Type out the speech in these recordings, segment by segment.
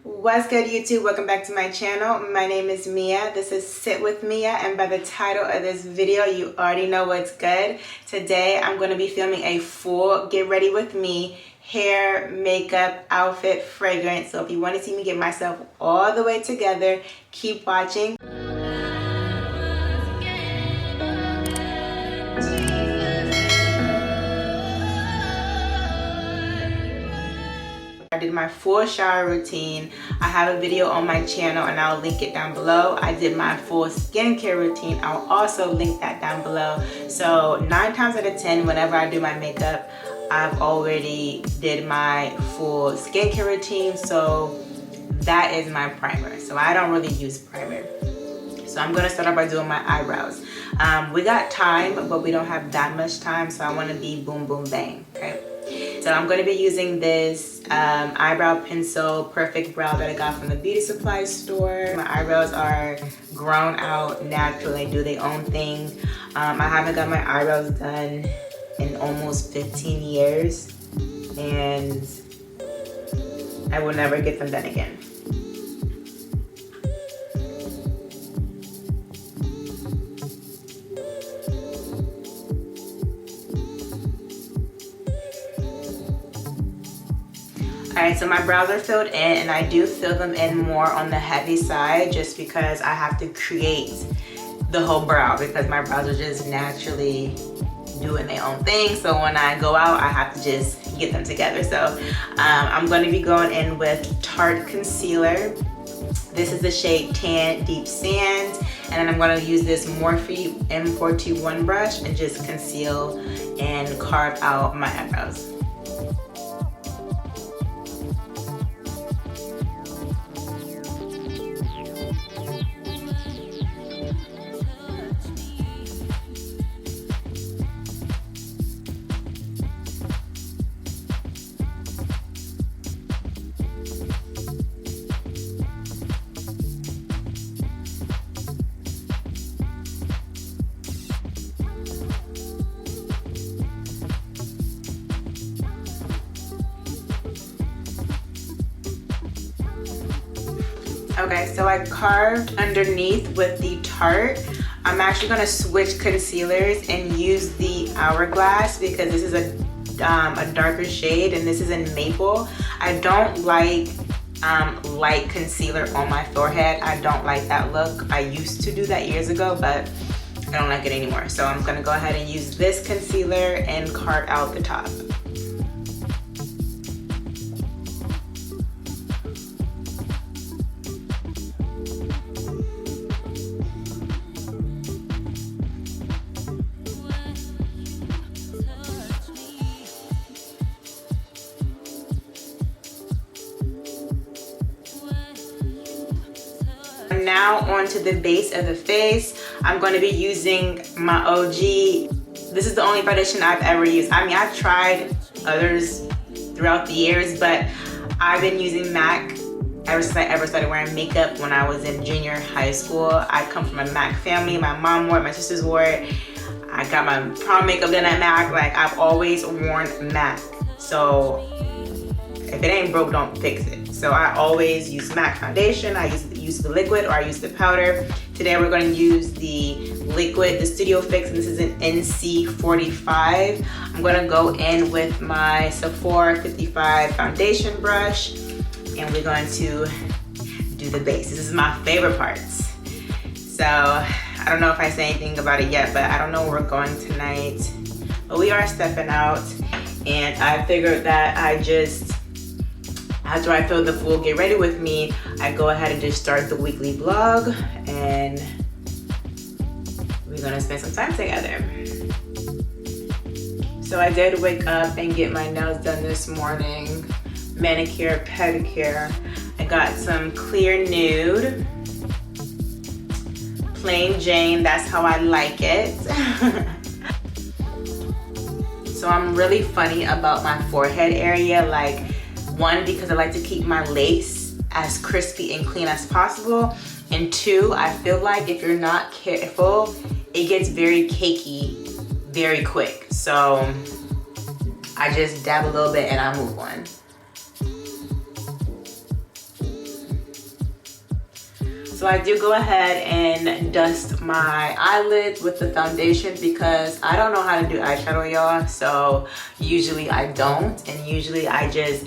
What's good, YouTube? Welcome back to my channel. My name is Mia. This is Sit with Mia, and by the title of this video, you already know what's good. Today, I'm going to be filming a full get ready with me hair, makeup, outfit, fragrance. So if you want to see me get myself all the way together, keep watching. I did my full shower routine. I have a video on my channel and I'll link it down below. I did my full skincare routine. I'll also link that down below. So 9 times out of 10, whenever I do my makeup, I've already did my full skincare routine. So that is my primer. So I don't really use primer. So I'm gonna start off by doing my eyebrows. We got time, but we don't have that much time. So I wanna be boom, boom, bang, okay? So I'm going to be using this eyebrow pencil Perfect Brow that I got from the beauty supply store. My eyebrows are grown out naturally, do their own thing. I haven't got my eyebrows done in almost 15 years and I will never get them done again. Alright, so my brows are filled in, and I do fill them in more on the heavy side just because I have to create the whole brow because my brows are just naturally doing their own thing. So when I go out, I have to just get them together. So I'm going to be going in with Tarte Concealer. This is the shade Tan Deep Sand, and then I'm going to use this Morphe M421 brush and just conceal and carve out my eyebrows. Okay, so I carved underneath with the Tarte. I'm actually going to switch concealers and use the Hourglass because this is a darker shade and this is in Maple. I don't like light concealer on my forehead. I don't like that look. I used to do that years ago, but I don't like it anymore. So I'm going to go ahead and use this concealer and carve out the top. Now onto the base of the face. I'm going to be using my OG. This is the only foundation I've ever used. I mean, I've tried others throughout the years, but I've been using MAC ever since I ever started wearing makeup when I was in junior high school. I come from a MAC family. My mom wore it, my sisters wore it. I got my prom makeup done at MAC. Like, I've always worn MAC. So if it ain't broke, don't fix it. So I always use MAC foundation. I use the liquid or I use the powder. Today we're going to use the liquid, the Studio Fix, and this is an NC45. I'm going to go in with my Sephora 55 foundation brush and we're going to do the base. This is my favorite part. So I don't know if I say anything about it yet, but I don't know where we're going tonight. But we are stepping out and I figured that after I film the full get ready with me, I go ahead and just start the weekly vlog and we're gonna spend some time together. So I did wake up and get my nails done this morning, manicure, pedicure. I got some clear nude, plain Jane, that's how I like it. So I'm really funny about my forehead area, like, one, because I like to keep my lace as crispy and clean as possible. And 2, I feel like if you're not careful, it gets very cakey very quick. So I just dab a little bit and I move on. So I do go ahead and dust my eyelids with the foundation because I don't know how to do eyeshadow, y'all. So usually I don't, and usually I just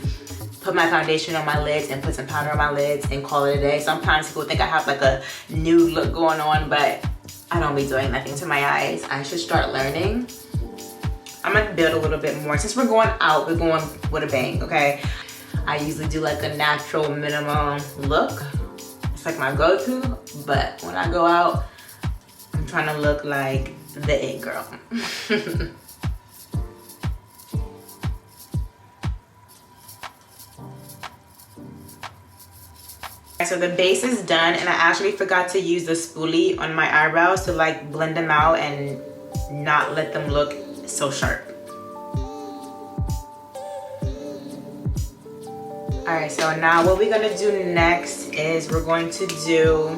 put my foundation on my lids and put some powder on my lids and call it a day. Sometimes people think I have like a nude look going on, but I don't be doing nothing to my eyes. I should start learning. I'm gonna build a little bit more. Since we're going out, we're going with a bang, okay? I usually do like a natural minimum look. It's like my go-to, but when I go out, I'm trying to look like the it girl. So the base is done, and I actually forgot to use the spoolie on my eyebrows to like blend them out and not let them look so sharp. All right, so now what we're gonna do next is we're going to do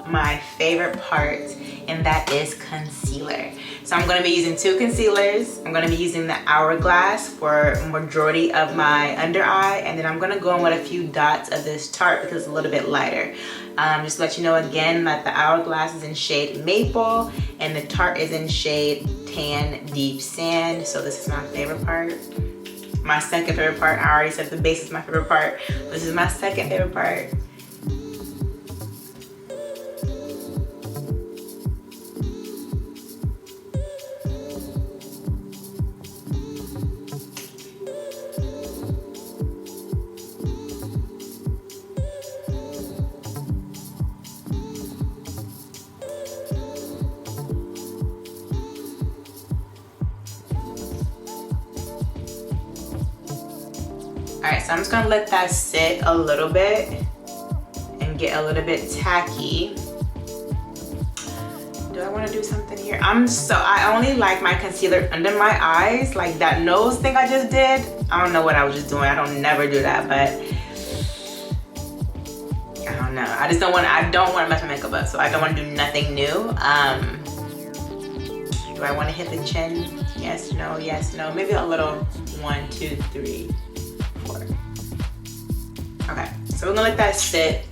my favorite part, and that is concealer. So I'm gonna be using 2 concealers. I'm gonna be using the Hourglass for majority of my under eye, and then I'm gonna go in with a few dots of this Tarte because it's a little bit lighter. Just to let you know again that the Hourglass is in shade Maple, and the Tarte is in shade Tan Deep Sand. So this is my favorite part. My second favorite part. I already said the base is my favorite part. This is my second favorite part. Alright, so I'm just gonna let that sit a little bit and get a little bit tacky. Do I want to do something here? I only like my concealer under my eyes, like that nose thing I just did. I don't know what I was just doing. I don't never do that, but I don't know. I don't want to mess my makeup up, so I don't want to do nothing new. Do I want to hit the chin? Yes, no, yes, no. Maybe a little 1, 2, 3, 4. Okay, so we're gonna let that sit.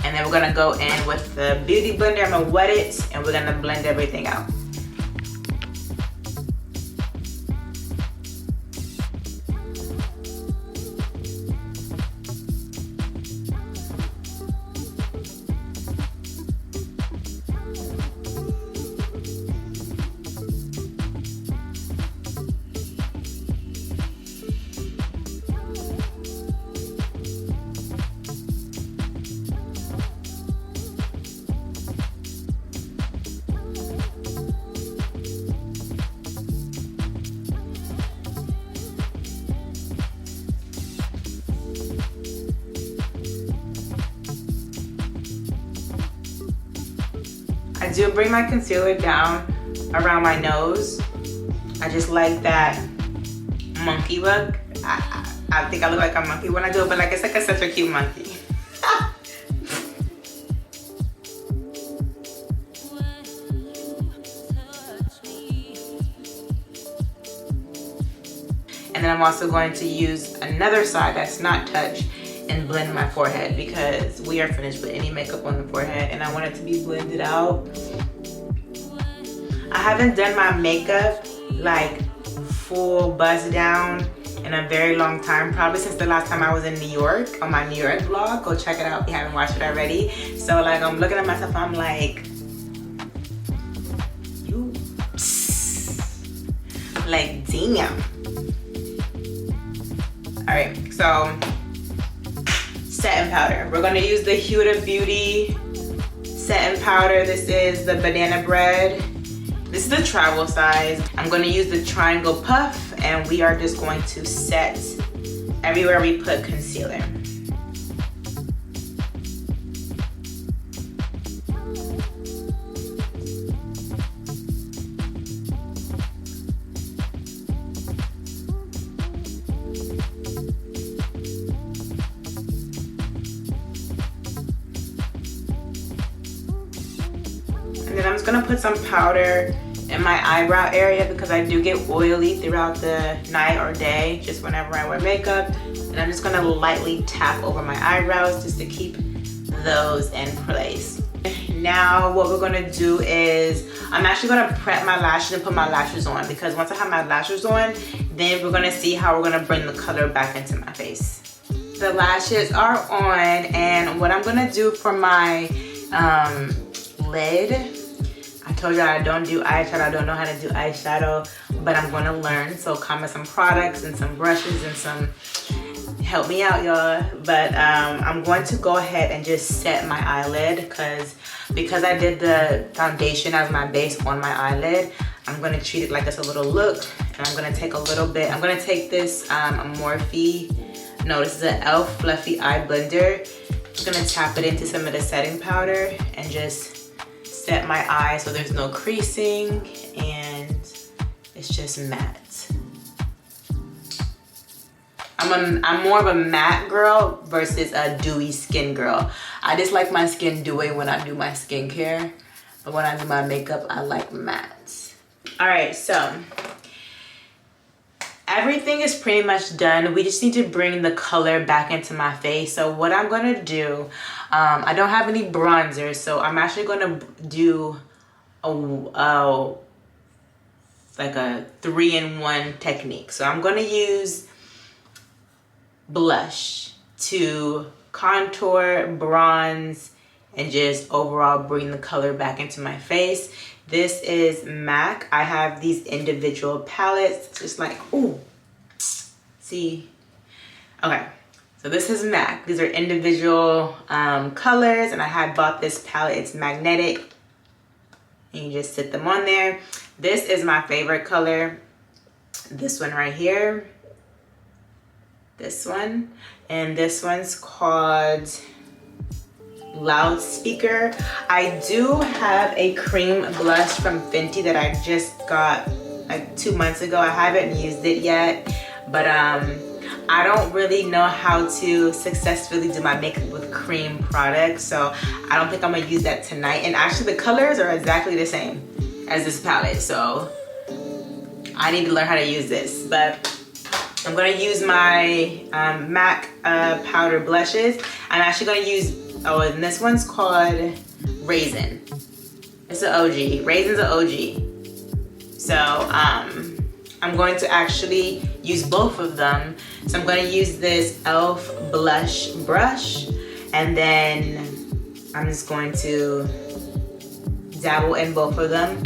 And then we're gonna go in with the Beauty Blender. I'm gonna wet it and we're gonna blend everything out. I do bring my concealer down around my nose. I just like that monkey look. I think I look like a monkey when I do it, but like it's like such a cute monkey. And then I'm also going to use another side that's not touched and blend my forehead because we are finished with any makeup on the forehead and I want it to be blended out. I haven't done my makeup like full buzz down in a very long time, probably since the last time I was in New York on my New York vlog. Go check it out if you haven't watched it already. So like I'm looking at myself, I'm like, you, like damn. All right, so setting powder. We're gonna use the Huda Beauty setting powder. This is the Banana Bread. This is the travel size. I'm gonna use the Triangle Puff and we are just going to set everywhere we put concealer. And then I'm just gonna put some powder in my eyebrow area because I do get oily throughout the night or day, just whenever I wear makeup. And I'm just gonna lightly tap over my eyebrows just to keep those in place. Now what we're gonna do is I'm actually gonna prep my lashes and put my lashes on, because once I have my lashes on, then we're gonna see how we're gonna bring the color back into my face. The lashes are on, and what I'm gonna do for my lid, I told you I don't do eyeshadow, I don't know how to do eyeshadow, but I'm gonna learn. So comment some products and some brushes and some, help me out y'all. But I'm going to go ahead and just set my eyelid, because I did the foundation as my base on my eyelid. I'm gonna treat it like it's a little look, and I'm gonna take a little bit, I'm gonna take this Morphe, no, this is an e.l.f. Fluffy Eye Blender. I'm gonna tap it into some of the setting powder and just set my eye so there's no creasing and it's just matte. I'm more of a matte girl versus a dewy skin girl. I just like my skin dewy when I do my skincare, but when I do my makeup, I like matte. All right, so everything is pretty much done. We just need to bring the color back into my face. So what I'm gonna do, I don't have any bronzer, so I'm actually gonna do like a 3-in-1 technique. So I'm gonna use blush to contour, bronze, and just overall bring the color back into my face. This is MAC. I have these individual palettes, just like, ooh, see? Okay, so this is MAC. These are individual colors, and I had bought this palette. It's magnetic, and you just sit them on there. This is my favorite color. This one right here. This one, and this one's called Loudspeaker. I do have a cream blush from Fenty that I just got like 2 months ago. I haven't used it yet, but I don't really know how to successfully do my makeup with cream products, so I don't think I'm gonna use that tonight. And actually the colors are exactly the same as this palette, so I need to learn how to use this. But I'm gonna use my MAC powder blushes. I'm actually gonna use, oh, and this one's called Raisin. It's an OG. Raisin's an OG. So I'm going to actually use both of them. So I'm gonna use this e.l.f. blush brush, and then I'm just going to dabble in both of them.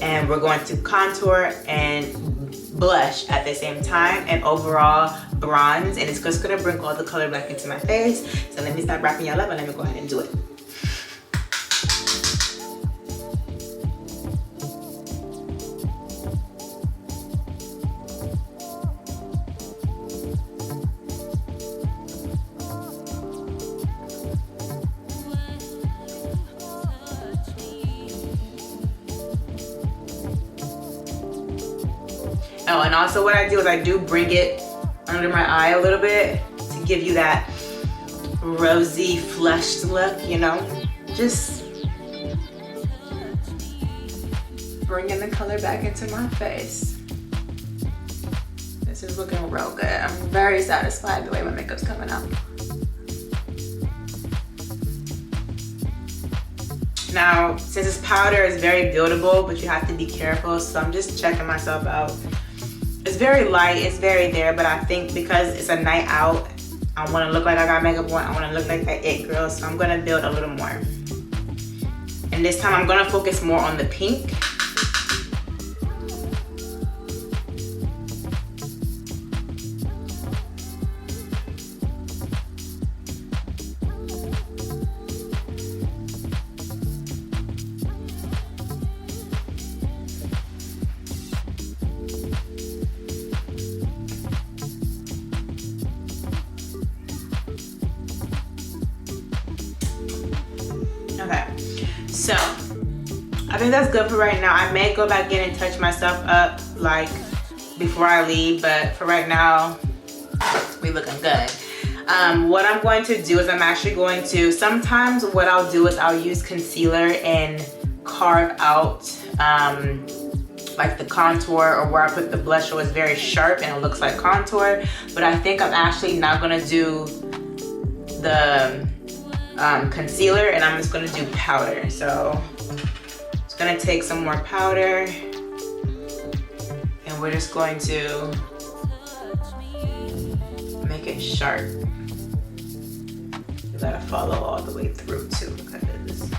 And we're going to contour and blush at the same time, and overall bronze, and it's just gonna bring all the color back into my face. So let me stop wrapping y'all up and let me go ahead and do it. Oh, and also what I do is I do bring it under my eye a little bit to give you that rosy, flushed look, you know? Just bringing the color back into my face. This is looking real good. I'm very satisfied the way my makeup's coming out. Now, since this powder is very buildable, but you have to be careful, so I'm just checking myself out. It's very light, it's very there, but I think because it's a night out, I want to look like I got makeup on, I want to look like that it girl, so I'm going to build a little more. And this time I'm going to focus more on the pink. Okay, so I think that's good for right now. I may go back in and touch myself up like before I leave, but for right now, we looking good. What I'm going to do is I'm actually going to, sometimes what I'll do is I'll use concealer and carve out like the contour, or where I put the blush so it's very sharp and it looks like contour. But I think I'm actually not gonna do the concealer, and I'm just gonna do powder. So it's gonna take some more powder, and we're just going to make it sharp. You gotta follow all the way through too. Look at this.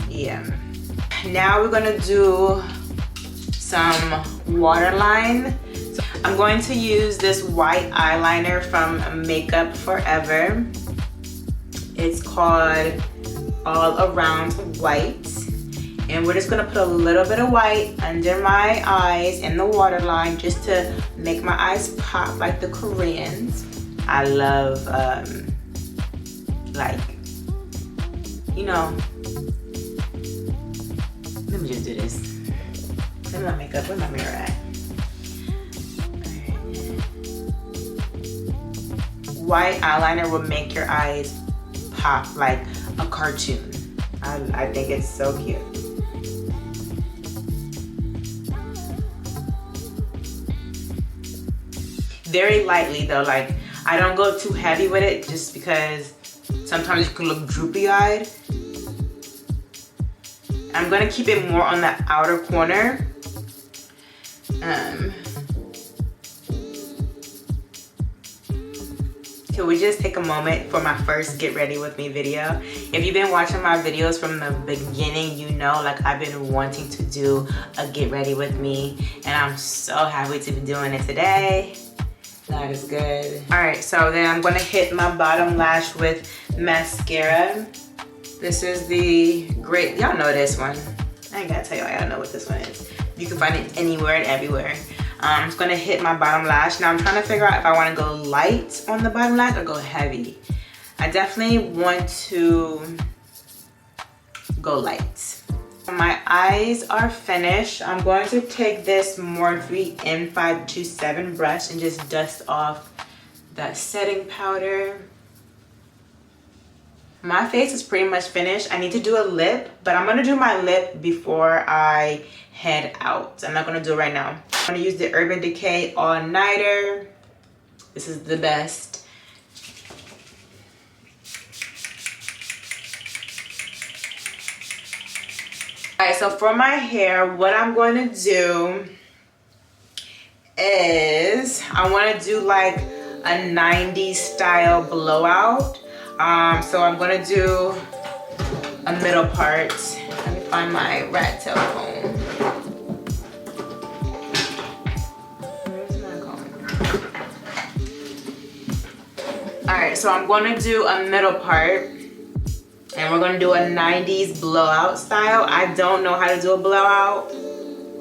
Yeah. Now we're gonna do some waterline. So I'm going to use this white eyeliner from Makeup Forever. It's called All Around White. And we're just gonna put a little bit of white under my eyes in the waterline just to make my eyes pop like the Koreans. I love, like, you know, let me just do this. Where's my makeup? Where's my mirror at? White eyeliner will make your eyes pop like a cartoon. I think it's so cute. Very lightly though, like I don't go too heavy with it just because sometimes you can look droopy-eyed. I'm gonna keep it more on the outer corner. Can we just take a moment for my first get ready with me video? If you've been watching my videos from the beginning, you know like I've been wanting to do a get ready with me, and I'm so happy to be doing it today. That is good. All right, so then I'm gonna hit my bottom lash with mascara. This is the Great, y'all know this one. I ain't gotta tell y'all, know what this one is. You can find it anywhere and everywhere. I'm just gonna hit my bottom lash. Now I'm trying to figure out if I wanna go light on the bottom lash or go heavy. I definitely want to go light. My eyes are finished. I'm going to take this Morphe M527 brush and just dust off that setting powder. My face is pretty much finished. I need to do a lip, but I'm gonna do my lip before I head out. I'm not gonna do it right now. I'm gonna use the Urban Decay All Nighter. This is the best. All right, so for my hair, what I'm going to do is I want to do like a 90s style blowout. So I'm going to do a middle part. Let me find my rat tail comb. Where's my comb? All right, so I'm going to do a middle part. And we're gonna do a 90s blowout style. I don't know how to do a blowout,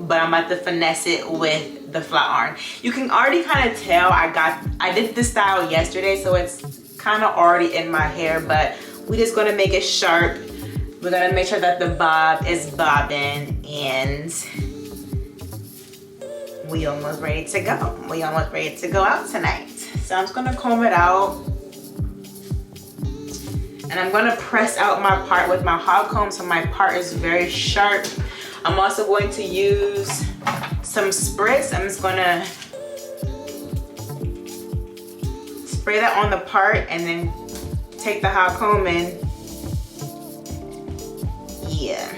but I'm about to finesse it with the flat iron. You can already kind of tell I did this style yesterday, so it's kind of already in my hair, but we're just gonna make it sharp. We're gonna make sure that the bob is bobbing, and we almost ready to go. We almost ready to go out tonight. So I'm just gonna comb it out. And I'm gonna press out my part with my hot comb so my part is very sharp. I'm also going to use some spritz. I'm just gonna spray that on the part and then take the hot comb and yeah.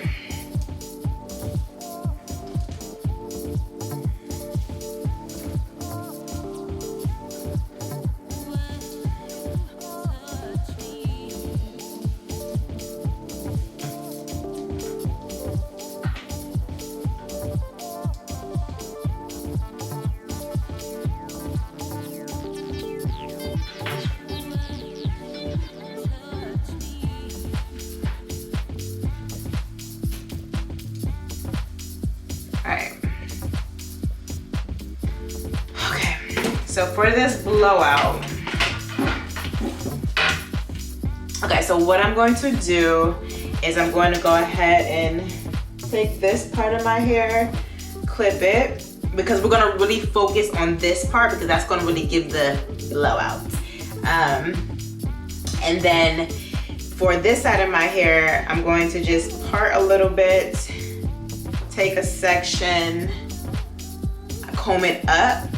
So for this blowout, okay, so what I'm going to do is I'm going to go ahead and take this part of my hair, clip it, because we're gonna really focus on this part because that's gonna really give the blowout. And then for this side of my hair, I'm going to just part a little bit, take a section, comb it up.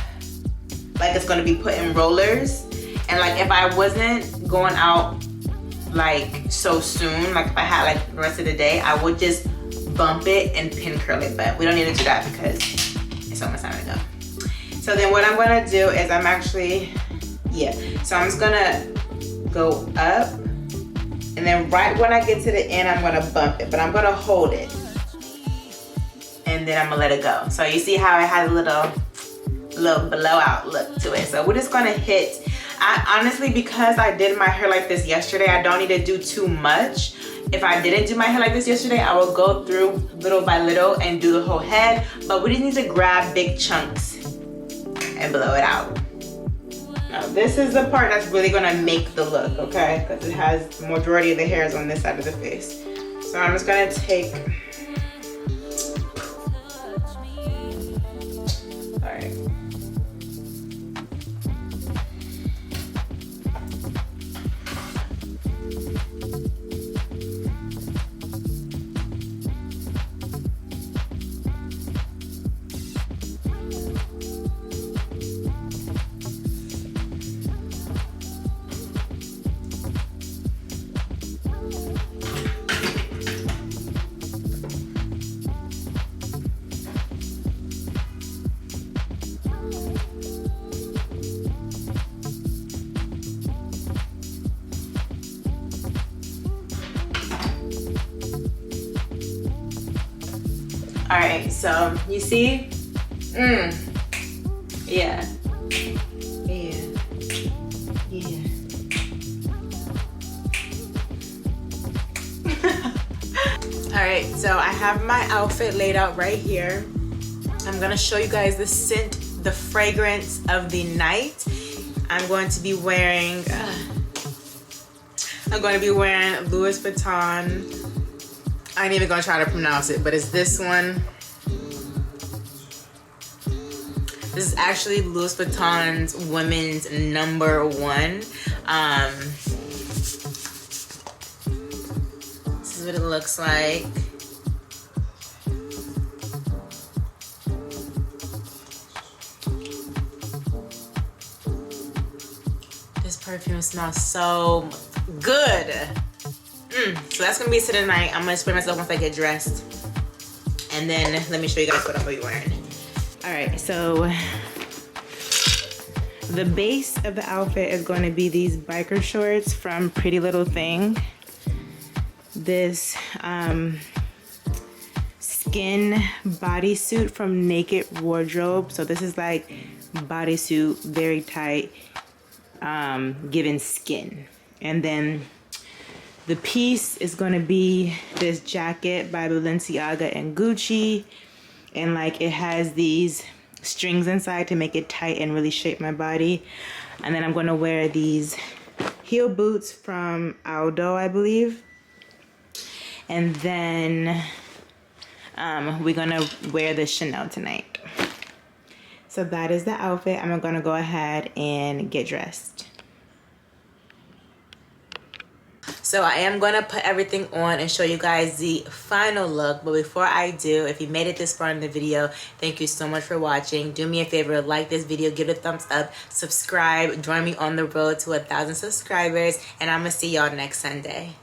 Like like it's gonna be put in rollers. And like if I wasn't going out like so soon, like if I had like the rest of the day, I would just bump it and pin curl it, but we don't need to do that because it's almost time to go. So then what I'm gonna do is I'm actually, so I'm just gonna go up, and then right when I get to the end, I'm gonna bump it, but I'm gonna hold it. And then I'm gonna let it go. So you see how it has a little blowout look to it. So we're just gonna hit, I honestly, because I did my hair like this yesterday, I don't need to do too much. If I didn't do my hair like this yesterday, I will go through little by little and do the whole head, but we just need to grab big chunks and blow it out. Now this is the part that's really gonna make the look, okay? Because it has the majority of the hairs on this side of the face. So I'm just gonna take, all right. All right, so you see, yeah. All right, so I have my outfit laid out right here. I'm gonna show you guys the scent, the fragrance of the night. I'm going to be wearing Louis Vuitton. I ain't even gonna try to pronounce it, but it's this one. This is actually Louis Vuitton's women's #1. This is what it looks like. This perfume smells so good. So that's gonna be it for tonight. I'm gonna spray myself once I get dressed. And then let me show you guys what I'm gonna be wearing. All right, so the base of the outfit is gonna be these biker shorts from Pretty Little Thing. This skin bodysuit from Naked Wardrobe. So this is like bodysuit, very tight, giving skin. And then the piece is gonna be this jacket by Balenciaga and Gucci. And like it has these strings inside to make it tight and really shape my body. And then I'm gonna wear these heel boots from Aldo, I believe. And then we're gonna wear the Chanel tonight. So that is the outfit. I'm gonna go ahead and get dressed. So I am going to put everything on and show you guys the final look. But before I do, if you made it this far in the video, thank you so much for watching. Do me a favor, like this video, give it a thumbs up, subscribe, join me on the road to 1,000 subscribers, and I'm going to see y'all next Sunday.